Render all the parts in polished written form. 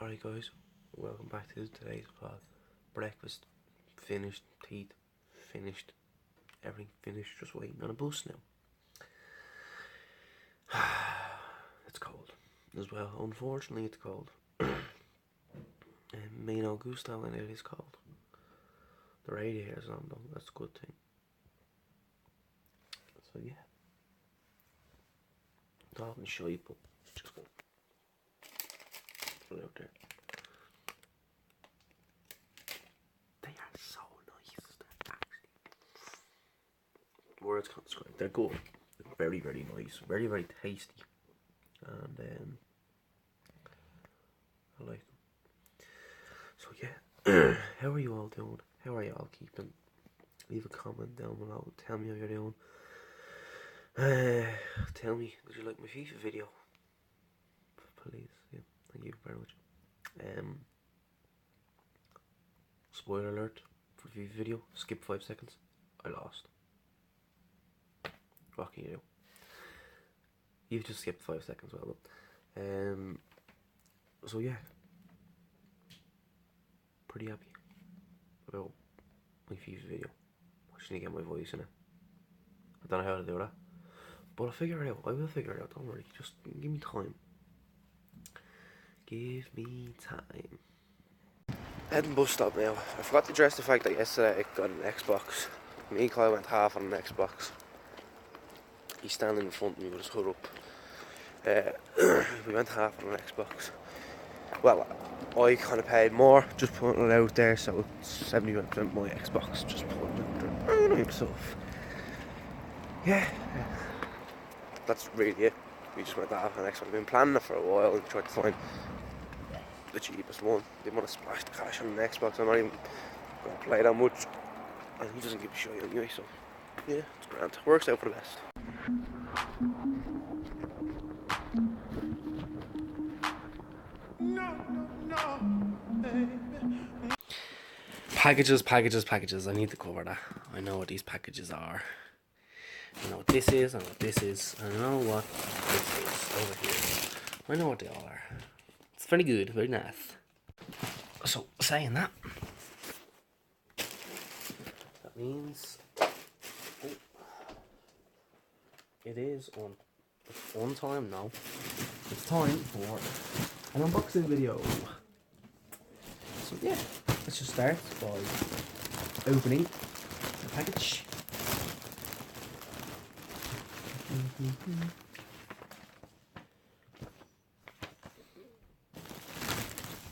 Alright guys, welcome back to today's vlog. Breakfast finished, teeth finished, everything finished, just waiting on a bus now. It's cold as well, unfortunately it's cold. And me no gusto and it is cold. The radiator's on though, that's a good thing. So yeah. Talking shy, but just gonna put it out there. They are so nice, they're actually, words can't describe, they're good. They're very, very nice, very, very tasty. And I like them. So yeah, how are you all doing? How are you all keeping? Leave a comment down below, tell me how you're doing. Tell me, did you like my FIFA video? Please, yeah, thank you very much. Spoiler alert for the FIFA video, skip 5 seconds, I lost. What can you do? You've just skipped 5 seconds, well done. So yeah, pretty happy about my FIFA video. I just need to get my voice in it. I don't know how to do that, but I'll figure it out. I will figure it out, don't worry, just give me time. Give me time. Heading bus stop now. I forgot to address the fact that yesterday I got an Xbox. Me and Kyle went half on an Xbox. He's standing in front of me with his hood up. We went half on an Xbox. Well, I kind of paid more, just putting it out there, so it's 71% my Xbox, just putting it out there himself. Yeah, that's really it. We just went half on an Xbox. I've been planning it for a while and tried to find the cheapest one. Didn't want to splash the cash on an Xbox. I'm not even going to play that much, and he doesn't give a shit anyway, so yeah, it's grand. Works out for the best. Packages. I need to cover that. I know what these packages are. I know what this is, I know what this is, I know what this is over here. I know what they all are. It's very good, very nice. So, saying that, that means it is on time now. It's time for an unboxing video. So yeah, let's just start by opening the package.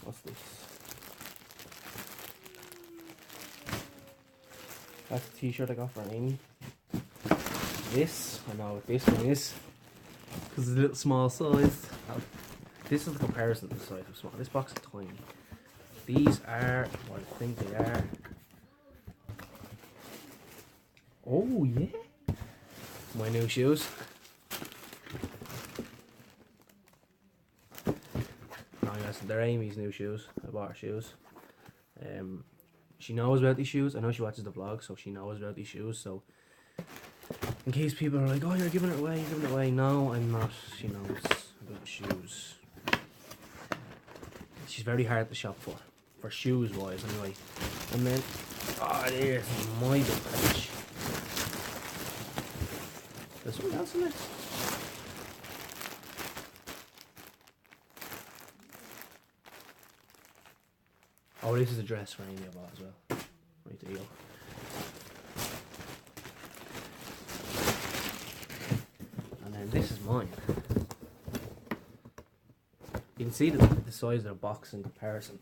What's this? That's the t-shirt I got for Amy. This, I know what this one is, because it's a little small size. This is the comparison to the size of small. This box is tiny. These are what I think they are. Oh yeah, my new shoes. No, yes, they're Amy's new shoes. I bought her shoes. She knows about these shoes. I know she watches the vlog, so she knows about these shoes. So, in case people are like, "Oh, you're giving it away," No, I'm not. She knows about shoes. She's very hard to shop for shoes wise, anyway. And then, oh, there's my big package. There's something else in it. Oh, this is a dress for Amy I bought as well. Right, there you go. And then this is mine. You can see the size of the box in comparison.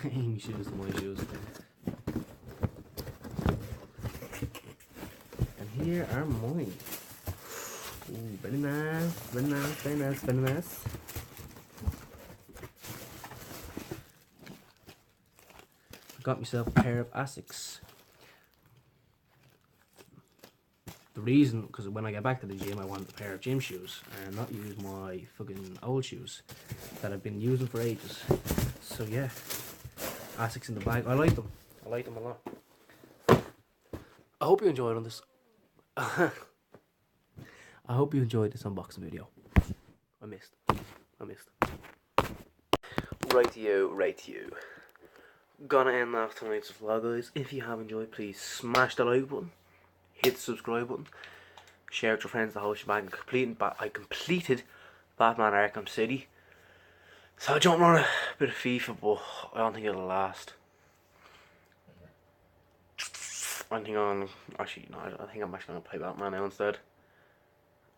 Amy shoes and my shoes. And here are mine. Ooh, very nice, very nice, very nice, very nice. I got myself a pair of Asics. The reason, because when I get back to the gym, I want a pair of gym shoes and not use my fucking old shoes that I've been using for ages. So yeah, Asics in the bag. I like them. I like them a lot. I hope you enjoyed on this. I hope you enjoyed this unboxing video. I'm missed. Right to you. Gonna end off tonight's vlog, guys. If you have enjoyed, please smash the like button, hit the subscribe button, share it with your friends, the whole shebang. I completed Batman Arkham City. So I jumped on a bit of FIFA, but I don't think it'll last. I think I'm actually no. I think I'm actually gonna play Batman now instead.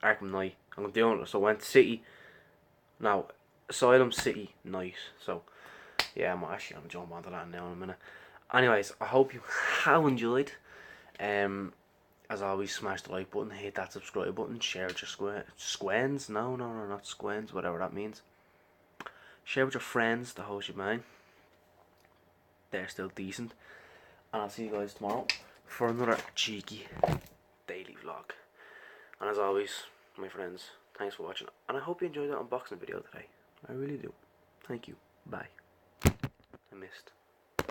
Arkham Knight. I'm doing it. So I went to City. Now Asylum City Night. So yeah, I'm gonna jump onto that now in a minute. Anyways, I hope you have enjoyed. As always, smash the like button, hit that subscribe button, share with your squens. No, not squens. Whatever that means. Share with your friends, the whole shebang. They're still decent. And I'll see you guys tomorrow for another cheeky daily vlog. And as always, my friends, thanks for watching. And I hope you enjoyed that unboxing video today. I really do. Thank you. Bye. I missed.